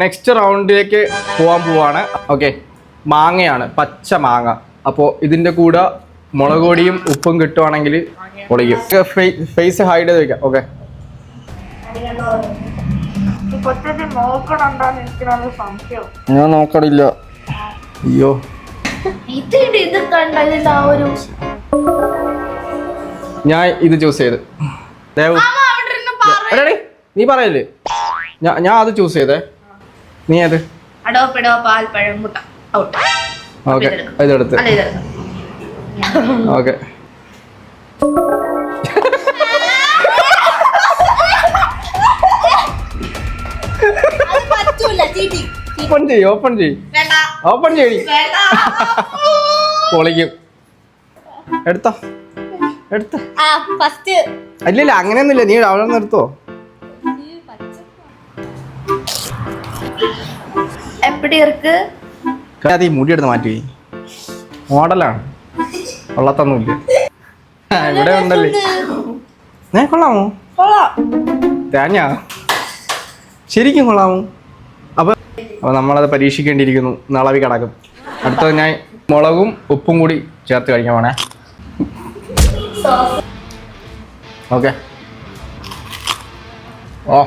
Next റൗണ്ടിലേക്ക് പോകാൻ പോവാണ്. Okay, മാങ്ങയാണ്, പച്ച മാങ്ങ. അപ്പോൾ ഇതിൻ്റെ കൂടെ മുളക് പൊടിയും ഉപ്പും കിട്ടുവാണെങ്കിൽ പൊളിക്കും. ഫേസ് ഹൈഡ് ചെയ്ത് വെക്കാം. ഓക്കെ, ഞാൻ നോക്കണില്ല. അയ്യോ, ഞാൻ ഇത് ചൂസ് ചെയ്ത്. നീ പറയല്ലേ, ഞാൻ അത് ചൂസ് ചെയ്തേ. നീ അത് ഓക്കെ, ഇതെടുത്ത്. ഓക്കെ, ഓപ്പൺ ചെയ്യ്, ഓപ്പൺ ചെയ്യ്, ഓപ്പൺ ചെയ്യടി. പൊളിക്കും. എടുത്തോ, എടുത്തോ. അല്ലല്ല, അങ്ങനെയൊന്നുമില്ല. നീ അവിടെ നിന്ന് എടുത്തോ. അത് ഈ മുടി എടുത്ത് മാറ്റി. മോഡലാണ്, കൊള്ളത്തൊന്നുമില്ല. ഇവിടെ ഉണ്ടല്ലേ. കൊള്ളാമോ? തേങ്ങ ശരിക്കും കൊള്ളാമോ? അപ്പൊ നമ്മളത് പരീക്ഷിക്കേണ്ടിയിരിക്കുന്നു. നളവി കിടക്കും. അടുത്തത് ഞാൻ മുളകും ഉപ്പും കൂടി ചേർത്ത് കഴിക്കാൻ വേണേ. ഓക്കെ. ഓ